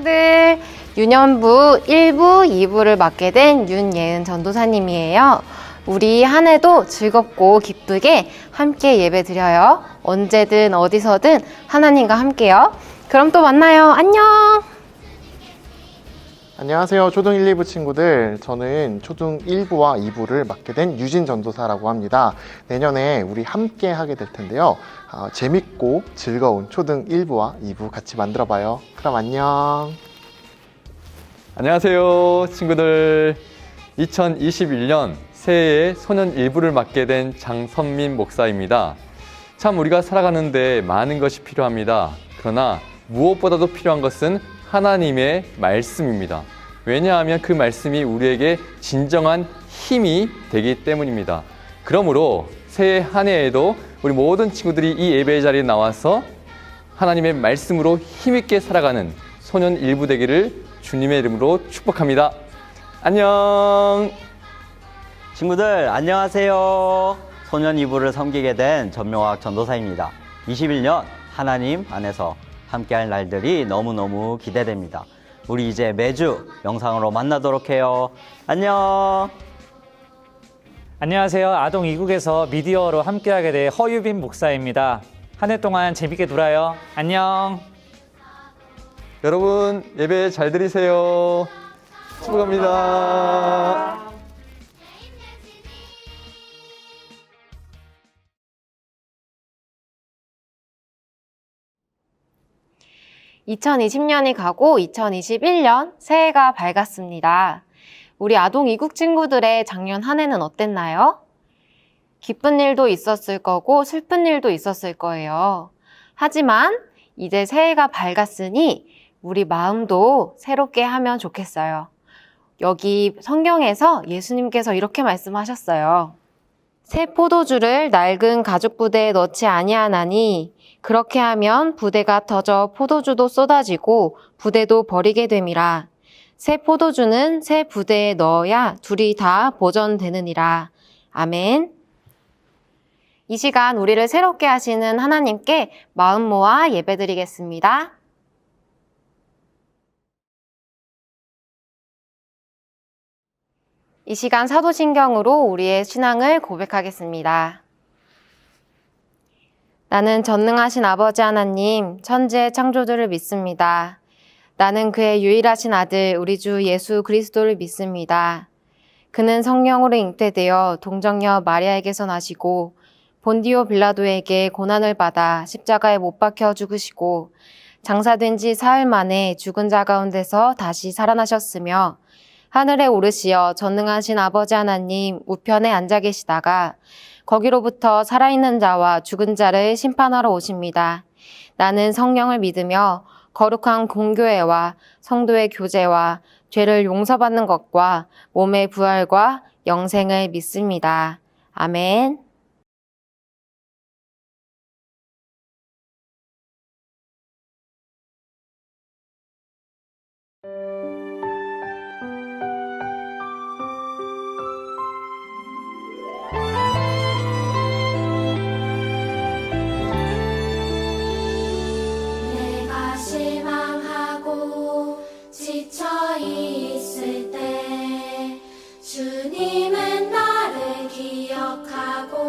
친구들, 유년부 1부, 2부를 맡게 된 윤예은 전도사님이에요. 우리 한 해도 즐겁고 기쁘게 함께 예배 드려요. 언제든 어디서든 하나님과 함께요. 그럼 또 만나요. 안녕. 안녕하세요. 초등 1, 2부 친구들. 저는 초등 1부와 2부를 맡게 된 유진 전도사라고 합니다. 내년에 우리 함께 하게 될 텐데요. 재밌고 즐거운 초등 1부와 2부 같이 만들어 봐요. 그럼 안녕. 안녕하세요, 친구들. 2021년 새해에 소년 1부를 맡게 된 장선민 목사입니다. 참 우리가 살아가는데 많은 것이 필요합니다. 그러나 무엇보다도 필요한 것은 하나님의 말씀입니다. 왜냐하면 그 말씀이 우리에게 진정한 힘이 되기 때문입니다. 그러므로 새해 한 해에도 우리 모든 친구들이 이 예배의 자리에 나와서 하나님의 말씀으로 힘있게 살아가는 소년 1부 되기를 주님의 이름으로 축복합니다. 안녕. 친구들 안녕하세요. 소년 2부를 섬기게 된 전명학 전도사입니다. 21년 하나님 안에서 함께할 날들이 너무너무 기대됩니다. 우리 이제 매주 영상으로 만나도록 해요. 안녕. 안녕하세요. 아동 2국에서 미디어로 함께하게 된 허유빈 목사입니다. 한 해 동안 재밌게 놀아요. 안녕. 여러분 예배 잘 드리세요. 축복합니다. 2020년이 가고 2021년 새해가 밝았습니다. 우리 아동 이국 친구들의 작년 한 해는 어땠나요? 기쁜 일도 있었을 거고 슬픈 일도 있었을 거예요. 하지만 이제 새해가 밝았으니 우리 마음도 새롭게 하면 좋겠어요. 여기 성경에서 예수님께서 이렇게 말씀하셨어요. 새 포도주를 낡은 가죽 부대에 넣지 아니하나니 그렇게 하면 부대가 터져 포도주도 쏟아지고 부대도 버리게 됨이라. 새 포도주는 새 부대에 넣어야 둘이 다 보존되느니라. 아멘. 이 시간 우리를 새롭게 하시는 하나님께 마음 모아 예배드리겠습니다. 이 시간 사도신경으로 우리의 신앙을 고백하겠습니다. 나는 전능하신 아버지 하나님, 천지의 창조주를 믿습니다. 나는 그의 유일하신 아들, 우리 주 예수 그리스도를 믿습니다. 그는 성령으로 잉태되어 동정녀 마리아에게서 나시고 본디오 빌라도에게 고난을 받아 십자가에 못 박혀 죽으시고 장사된 지 사흘 만에 죽은 자 가운데서 다시 살아나셨으며 하늘에 오르시어 전능하신 아버지 하나님 우편에 앉아 계시다가 거기로부터 살아있는 자와 죽은 자를 심판하러 오십니다. 나는 성령을 믿으며 거룩한 공교회와 성도의 교제와 죄를 용서받는 것과 몸의 부활과 영생을 믿습니다. 아멘. 내가 실망하고 지쳐 있을 때 주님은 나를 기억하고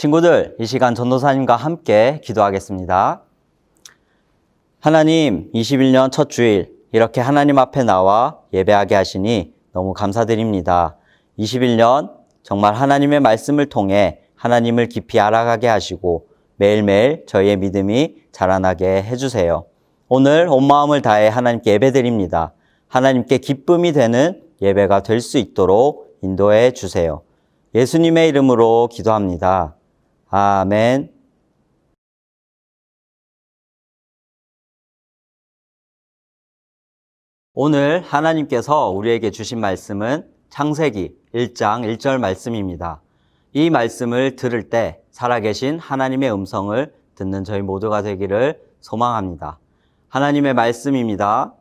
친구들, 이 시간 전도사님과 함께 기도하겠습니다. 하나님, 21년 첫 주일 이렇게 하나님 앞에 나와 예배하게 하시니 너무 감사드립니다. 21년 정말 하나님의 말씀을 통해 하나님을 깊이 알아가게 하시고 매일매일 저희의 믿음이 자라나게 해주세요. 오늘 온 마음을 다해 하나님께 예배드립니다. 하나님께 기쁨이 되는 예배가 될 수 있도록 인도해 주세요. 예수님의 이름으로 기도합니다. 아멘. 오늘 하나님께서 우리에게 주신 말씀은 창세기 1장 1절 말씀입니다. 이 말씀을 들을 때 살아계신 하나님의 음성을 듣는 저희 모두가 되기를 소망합니다. 하나님의 말씀입니다.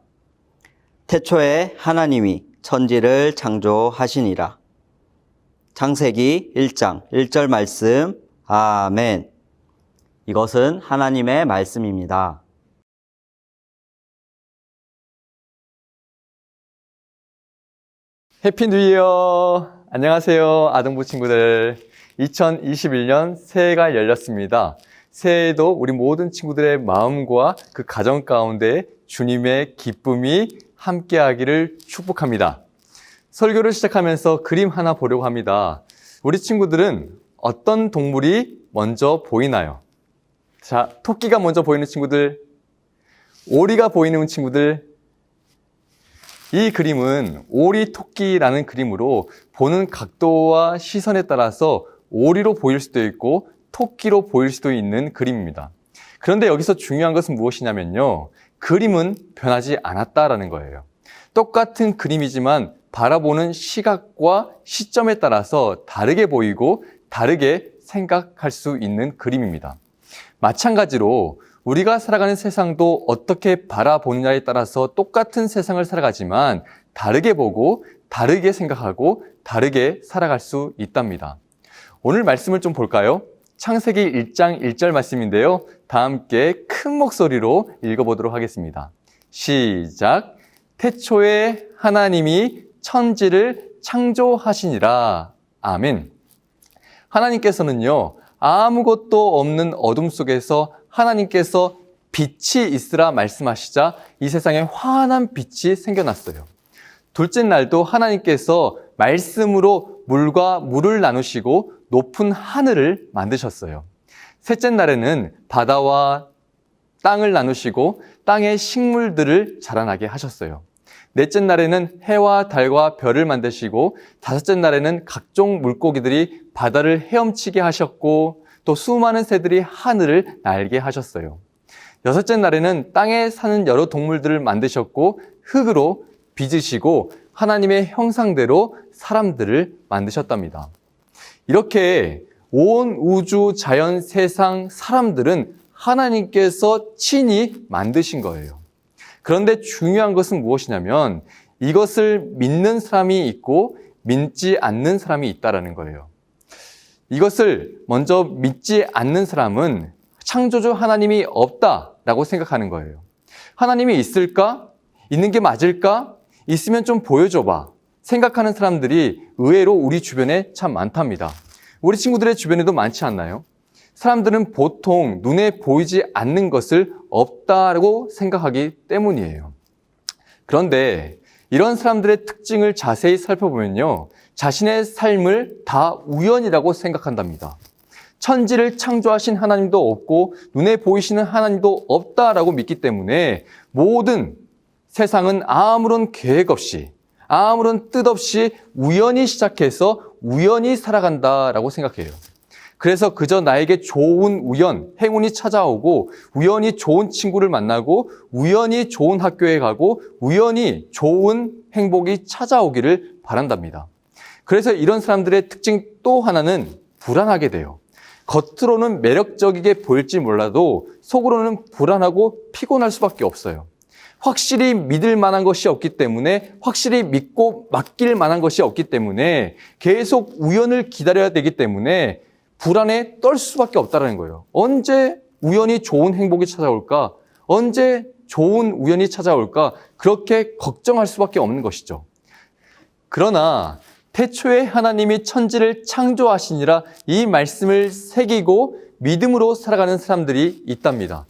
태초에 하나님이 천지를 창조하시니라. 창세기 1장 1절 말씀. 아멘. 이것은 하나님의 말씀입니다. 해피 뉴 이어! 안녕하세요, 아동부 친구들. 2021년 새해가 열렸습니다. 새해에도 우리 모든 친구들의 마음과 그 가정 가운데 주님의 기쁨이 함께하기를 축복합니다. 설교를 시작하면서 그림 하나 보려고 합니다. 우리 친구들은 어떤 동물이 먼저 보이나요? 자, 토끼가 먼저 보이는 친구들, 오리가 보이는 친구들. 이 그림은 오리 토끼라는 그림으로 보는 각도와 시선에 따라서 오리로 보일 수도 있고 토끼로 보일 수도 있는 그림입니다. 그런데 여기서 중요한 것은 무엇이냐면요. 그림은 변하지 않았다라는 거예요. 똑같은 그림이지만 바라보는 시각과 시점에 따라서 다르게 보이고 다르게 생각할 수 있는 그림입니다. 마찬가지로 우리가 살아가는 세상도 어떻게 바라보느냐에 따라서 똑같은 세상을 살아가지만 다르게 보고 다르게 생각하고 다르게 살아갈 수 있답니다. 오늘 말씀을 좀 볼까요? 창세기 1장 1절 말씀인데요. 다 함께 큰 목소리로 읽어보도록 하겠습니다. 시작! 태초에 하나님이 천지를 창조하시니라. 아멘. 하나님께서는요, 아무것도 없는 어둠 속에서 하나님께서 빛이 있으라 말씀하시자 이 세상에 환한 빛이 생겨났어요. 둘째 날도 하나님께서 말씀으로 물과 물을 나누시고 높은 하늘을 만드셨어요. 셋째 날에는 바다와 땅을 나누시고 땅의 식물들을 자라나게 하셨어요. 넷째 날에는 해와 달과 별을 만드시고 다섯째 날에는 각종 물고기들이 바다를 헤엄치게 하셨고 또 수많은 새들이 하늘을 날게 하셨어요. 여섯째 날에는 땅에 사는 여러 동물들을 만드셨고 흙으로 빚으시고 하나님의 형상대로 사람들을 만드셨답니다. 이렇게 온 우주, 자연, 세상, 사람들은 하나님께서 친히 만드신 거예요. 그런데 중요한 것은 무엇이냐면 이것을 믿는 사람이 있고 믿지 않는 사람이 있다는 거예요. 이것을 먼저 믿지 않는 사람은 창조주 하나님이 없다라고 생각하는 거예요. 하나님이 있을까? 있는 게 맞을까? 있으면 좀 보여줘봐. 생각하는 사람들이 의외로 우리 주변에 참 많답니다. 우리 친구들의 주변에도 많지 않나요? 사람들은 보통 눈에 보이지 않는 것을 없다고 생각하기 때문이에요. 그런데 이런 사람들의 특징을 자세히 살펴보면요. 자신의 삶을 다 우연이라고 생각한답니다. 천지를 창조하신 하나님도 없고 눈에 보이시는 하나님도 없다라고 믿기 때문에 모든 세상은 아무런 계획 없이 아무런 뜻 없이 우연히 시작해서 우연히 살아간다라고 생각해요. 그래서 그저 나에게 좋은 우연, 행운이 찾아오고 우연히 좋은 친구를 만나고 우연히 좋은 학교에 가고 우연히 좋은 행복이 찾아오기를 바란답니다. 그래서 이런 사람들의 특징 또 하나는 불안하게 돼요. 겉으로는 매력적이게 보일지 몰라도 속으로는 불안하고 피곤할 수밖에 없어요. 확실히 믿을 만한 것이 없기 때문에 확실히 믿고 맡길 만한 것이 없기 때문에 계속 우연을 기다려야 되기 때문에 불안에 떨 수밖에 없다는 거예요. 언제 우연히 좋은 행복이 찾아올까? 언제 좋은 우연이 찾아올까? 그렇게 걱정할 수밖에 없는 것이죠. 그러나 태초에 하나님이 천지를 창조하시니라 이 말씀을 새기고 믿음으로 살아가는 사람들이 있답니다.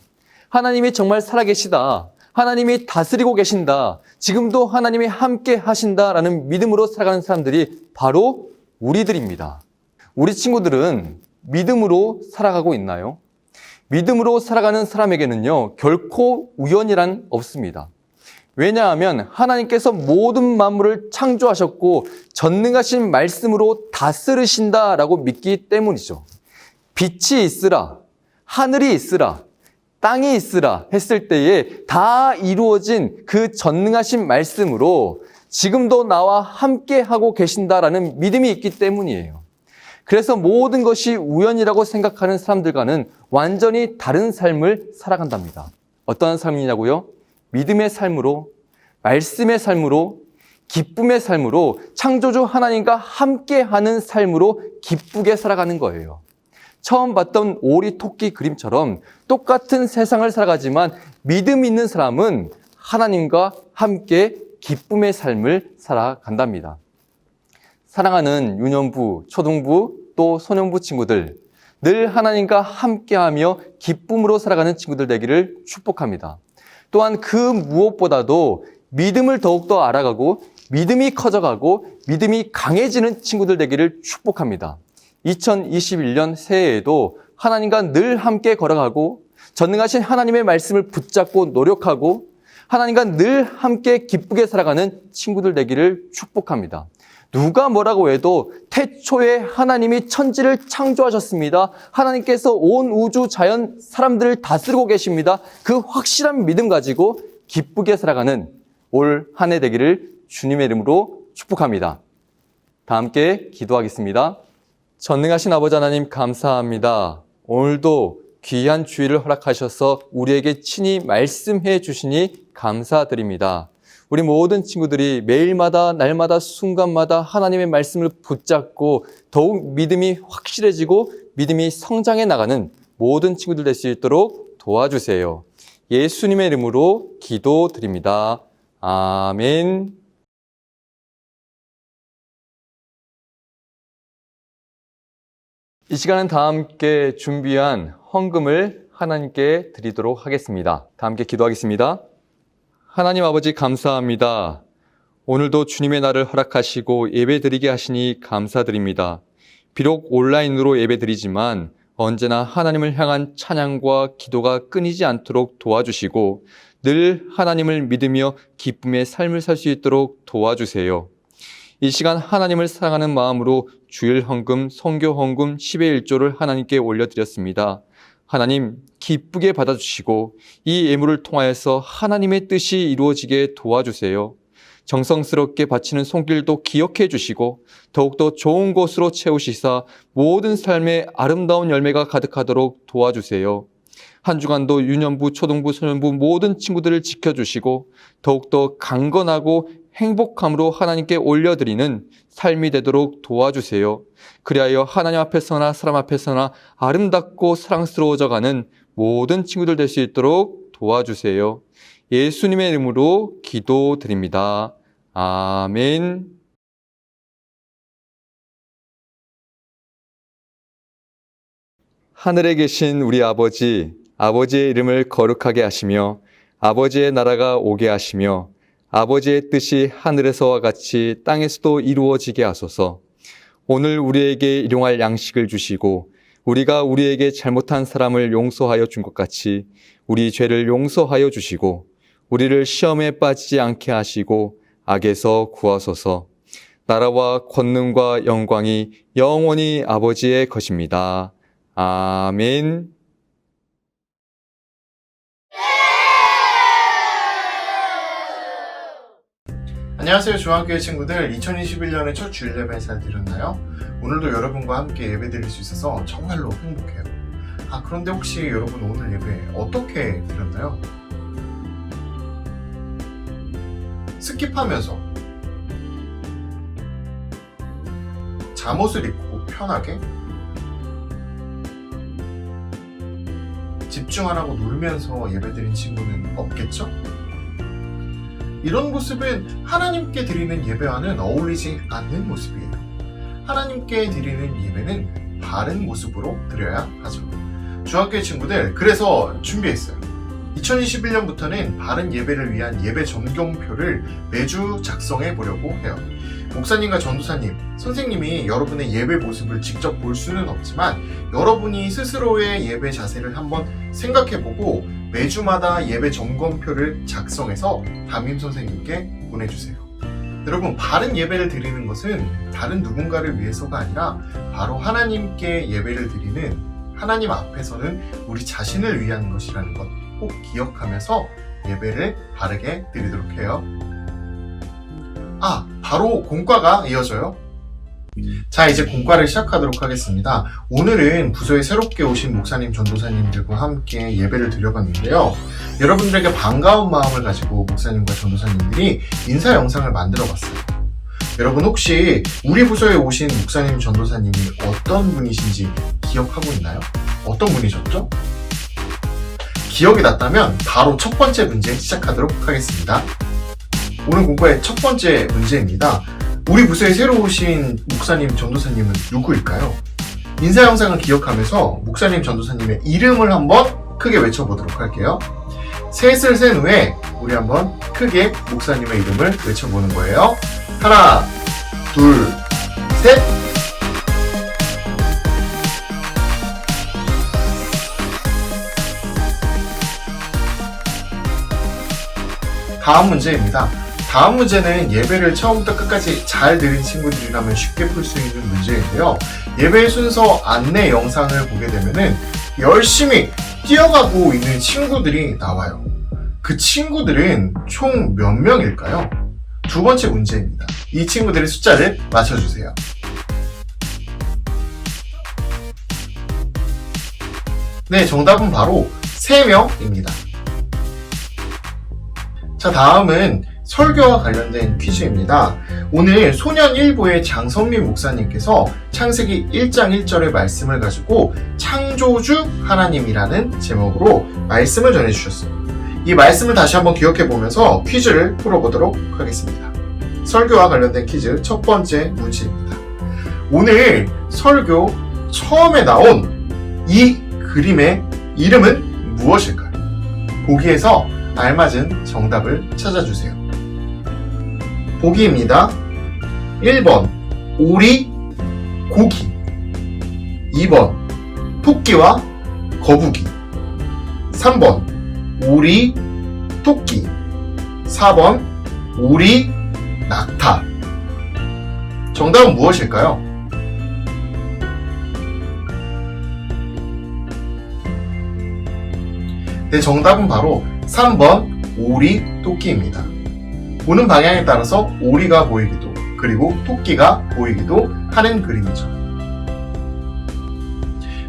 하나님이 정말 살아계시다. 하나님이 다스리고 계신다. 지금도 하나님이 함께 하신다라는 믿음으로 살아가는 사람들이 바로 우리들입니다. 우리 친구들은 믿음으로 살아가고 있나요? 믿음으로 살아가는 사람에게는요, 결코 우연이란 없습니다. 왜냐하면 하나님께서 모든 만물을 창조하셨고 전능하신 말씀으로 다스리신다라고 믿기 때문이죠. 빛이 있으라, 하늘이 있으라, 땅이 있으라 했을 때에 다 이루어진 그 전능하신 말씀으로 지금도 나와 함께 하고 계신다라는 믿음이 있기 때문이에요. 그래서 모든 것이 우연이라고 생각하는 사람들과는 완전히 다른 삶을 살아간답니다. 어떤 삶이냐고요? 믿음의 삶으로, 말씀의 삶으로, 기쁨의 삶으로, 창조주 하나님과 함께하는 삶으로 기쁘게 살아가는 거예요. 처음 봤던 오리 토끼 그림처럼 똑같은 세상을 살아가지만 믿음 있는 사람은 하나님과 함께 기쁨의 삶을 살아간답니다. 사랑하는 유년부, 초등부, 또 소년부 친구들, 늘 하나님과 함께하며 기쁨으로 살아가는 친구들 되기를 축복합니다. 또한 그 무엇보다도 믿음을 더욱더 알아가고 믿음이 커져가고 믿음이 강해지는 친구들 되기를 축복합니다. 2021년 새해에도 하나님과 늘 함께 걸어가고 전능하신 하나님의 말씀을 붙잡고 노력하고 하나님과 늘 함께 기쁘게 살아가는 친구들 되기를 축복합니다. 누가 뭐라고 해도 태초에 하나님이 천지를 창조하셨습니다. 하나님께서 온 우주 자연 사람들을 다스리고 계십니다. 그 확실한 믿음 가지고 기쁘게 살아가는 올 한 해 되기를 주님의 이름으로 축복합니다. 다 함께 기도하겠습니다. 전능하신 아버지 하나님 감사합니다. 오늘도 귀한 주일을 허락하셔서 우리에게 친히 말씀해 주시니 감사드립니다. 우리 모든 친구들이 매일마다 날마다 순간마다 하나님의 말씀을 붙잡고 더욱 믿음이 확실해지고 믿음이 성장해 나가는 모든 친구들 될 수 있도록 도와주세요. 예수님의 이름으로 기도드립니다. 아멘. 이 시간은 다 함께 준비한 헌금을 하나님께 드리도록 하겠습니다. 다 함께 기도하겠습니다. 하나님 아버지 감사합니다. 오늘도 주님의 날을 허락하시고 예배드리게 하시니 감사드립니다. 비록 온라인으로 예배드리지만 언제나 하나님을 향한 찬양과 기도가 끊이지 않도록 도와주시고 늘 하나님을 믿으며 기쁨의 삶을 살 수 있도록 도와주세요. 이 시간 하나님을 사랑하는 마음으로 주일 헌금, 선교 헌금 10의 1조를 하나님께 올려드렸습니다. 하나님 기쁘게 받아주시고 이 예물을 통하여서 하나님의 뜻이 이루어지게 도와주세요. 정성스럽게 바치는 손길도 기억해 주시고 더욱더 좋은 곳으로 채우시사 모든 삶에 아름다운 열매가 가득하도록 도와주세요. 한 주간도 유년부, 초등부, 소년부 모든 친구들을 지켜주시고 더욱더 강건하고 행복함으로 하나님께 올려드리는 삶이 되도록 도와주세요. 그리하여 하나님 앞에서나 사람 앞에서나 아름답고 사랑스러워져가는 모든 친구들 될 수 있도록 도와주세요. 예수님의 이름으로 기도드립니다. 아멘. 하늘에 계신 우리 아버지, 아버지의 이름을 거룩하게 하시며 아버지의 나라가 오게 하시며 아버지의 뜻이 하늘에서와 같이 땅에서도 이루어지게 하소서. 오늘 우리에게 일용할 양식을 주시고 우리가 우리에게 잘못한 사람을 용서하여 준 것 같이 우리 죄를 용서하여 주시고 우리를 시험에 빠지지 않게 하시고 악에서 구하소서. 나라와 권능과 영광이 영원히 아버지의 것입니다. 아멘. 안녕하세요 중학교의 친구들. 2021년의 첫 주일 예배 잘 드렸나요? 오늘도 여러분과 함께 예배 드릴 수 있어서 정말로 행복해요. 그런데 혹시 여러분 오늘 예배 어떻게 드렸나요? 스킵하면서 잠옷을 입고 편하게 집중 안 하고 놀면서 예배드린 친구는 없겠죠? 이런 모습은 하나님께 드리는 예배와는 어울리지 않는 모습이에요. 하나님께 드리는 예배는 바른 모습으로 드려야 하죠. 중학교의 친구들, 그래서 준비했어요. 2021년부터는 바른 예배를 위한 예배 점검표를 매주 작성해 보려고 해요. 목사님과 전도사님, 선생님이 여러분의 예배 모습을 직접 볼 수는 없지만 여러분이 스스로의 예배 자세를 한번 생각해보고 매주마다 예배 점검표를 작성해서 담임 선생님께 보내주세요. 여러분, 바른 예배를 드리는 것은 다른 누군가를 위해서가 아니라 바로 하나님께 예배를 드리는, 하나님 앞에서는 우리 자신을 위한 것이라는 것 꼭 기억하면서 예배를 바르게 드리도록 해요. 바로 공과가 이어져요. 자, 이제 공과를 시작하도록 하겠습니다. 오늘은 부서에 새롭게 오신 목사님, 전도사님들과 함께 예배를 드려봤는데요. 여러분들에게 반가운 마음을 가지고 목사님과 전도사님들이 인사 영상을 만들어 봤어요. 여러분, 혹시 우리 부서에 오신 목사님, 전도사님이 어떤 분이신지 기억하고 있나요? 어떤 분이셨죠? 기억이 났다면 바로 첫 번째 문제 시작하도록 하겠습니다. 오늘 공부의 첫 번째 문제입니다. 우리 부서에 새로 오신 목사님, 전도사님은 누구일까요? 인사 영상을 기억하면서 목사님, 전도사님의 이름을 한번 크게 외쳐보도록 할게요. 셋을 센 후에 우리 한번 크게 목사님의 이름을 외쳐보는 거예요. 하나, 둘, 셋! 다음 문제입니다. 다음 문제는 예배를 처음부터 끝까지 잘 들은 친구들이라면 쉽게 풀 수 있는 문제인데요. 예배 순서 안내 영상을 보게 되면은 열심히 뛰어가고 있는 친구들이 나와요. 그 친구들은 총 몇 명일까요? 두 번째 문제입니다. 이 친구들의 숫자를 맞춰주세요. 네, 정답은 바로 3명입니다. 자, 다음은 설교와 관련된 퀴즈입니다. 오늘 소년 1부의 장선민 목사님께서 창세기 1장 1절의 말씀을 가지고 창조주 하나님이라는 제목으로 말씀을 전해주셨어요. 이 말씀을 다시 한번 기억해보면서 퀴즈를 풀어보도록 하겠습니다. 설교와 관련된 퀴즈 첫 번째 문제입니다. 오늘 설교 처음에 나온 이 그림의 이름은 무엇일까요? 보기에서 알맞은 정답을 찾아주세요. 보기입니다. 1번 오리, 고기. 2번 토끼와 거북이. 3번 오리, 토끼. 4번 오리, 낙타. 정답은 무엇일까요? 네, 정답은 바로 3번 오리, 토끼입니다. 보는 방향에 따라서 오리가 보이기도 그리고 토끼가 보이기도 하는 그림이죠.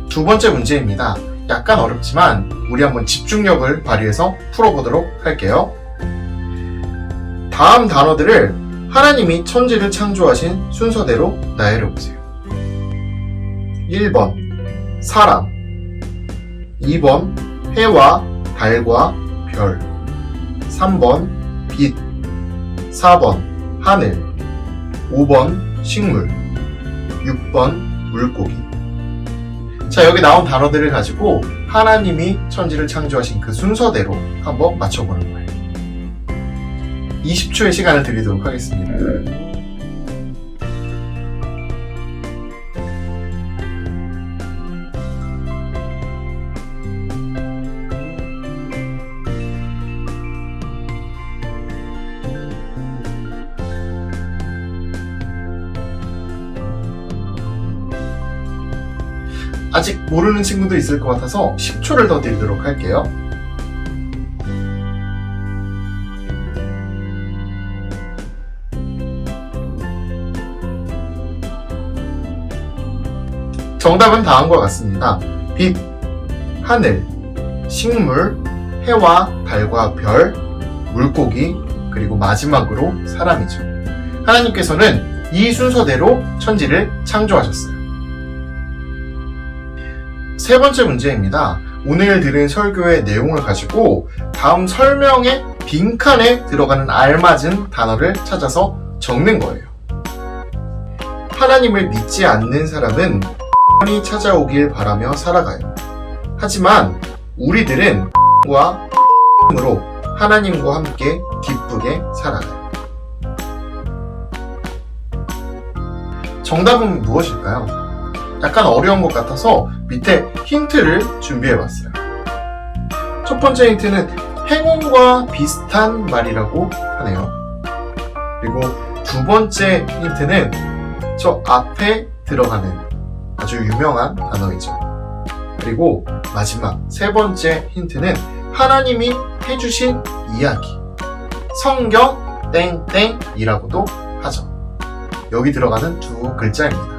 두 번째 문제입니다. 약간 어렵지만 우리 한번 집중력을 발휘해서 풀어보도록 할게요. 다음 단어들을 하나님이 천지를 창조하신 순서대로 나열해보세요. 1번 사람, 2번 해와 달과 별, 3번 빛, 4번 하늘, 5번 식물, 6번 물고기. 자, 여기 나온 단어들을 가지고 하나님이 천지를 창조하신 그 순서대로 한번 맞춰보는 거예요. 20초의 시간을 드리도록 하겠습니다. 아직 모르는 친구도 있을 것 같아서 10초를 더 드리도록 할게요. 정답은 다음과 같습니다. 빛, 하늘, 식물, 해와 달과 별, 물고기, 그리고 마지막으로 사람이죠. 하나님께서는 이 순서대로 천지를 창조하셨어요. 세 번째 문제입니다. 오늘 들은 설교의 내용을 가지고 다음 설명의 빈칸에 들어가는 알맞은 단어를 찾아서 적는 거예요. 하나님을 믿지 않는 사람은 이 찾아오길 바라며 살아가요. 하지만 우리들은 과 으로 하나님과 함께 기쁘게 살아가요. 정답은 무엇일까요? 약간 어려운 것 같아서 밑에 힌트를 준비해봤어요. 첫 번째 힌트는 행운과 비슷한 말이라고 하네요. 그리고 두 번째 힌트는 저 앞에 들어가는 아주 유명한 단어이죠. 그리고 마지막 세 번째 힌트는 하나님이 해주신 이야기, 성경 땡땡이라고도 하죠. 여기 들어가는 두 글자입니다.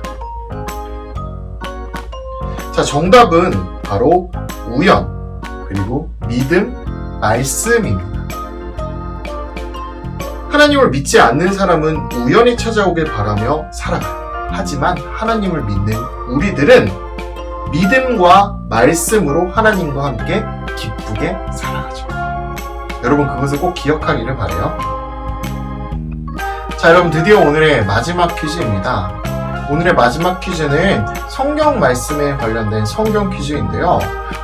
자, 정답은 바로 우연, 그리고 믿음, 말씀입니다. 하나님을 믿지 않는 사람은 우연히 찾아오길 바라며 살아가요. 하지만 하나님을 믿는 우리들은 믿음과 말씀으로 하나님과 함께 기쁘게 살아가죠. 여러분 그것을 꼭 기억하기를 바라요. 자, 여러분 드디어 오늘의 마지막 퀴즈입니다. 오늘의 마지막 퀴즈는 성경 말씀에 관련된 성경 퀴즈인데요.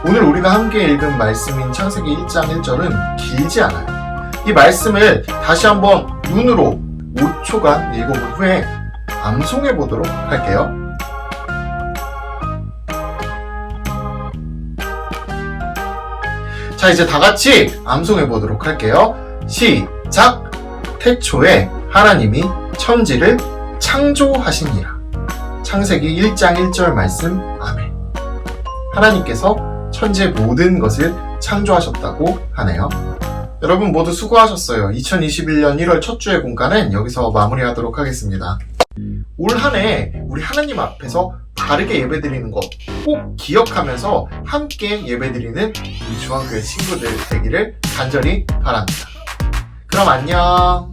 오늘 우리가 함께 읽은 말씀인 창세기 1장 1절은 길지 않아요. 이 말씀을 다시 한번 눈으로 5초간 읽어본 후에 암송해 보도록 할게요. 자, 이제 다 같이 암송해 보도록 할게요. 시작! 태초에 하나님이 천지를 창조하시니라. 창세기 1장 1절 말씀. 아멘. 하나님께서 천지의 모든 것을 창조하셨다고 하네요. 여러분 모두 수고하셨어요. 2021년 1월 첫 주의 공과는 여기서 마무리하도록 하겠습니다. 올 한 해 우리 하나님 앞에서 바르게 예배드리는 것 꼭 기억하면서 함께 예배드리는 우리 중앙교회 친구들 되기를 간절히 바랍니다. 그럼 안녕.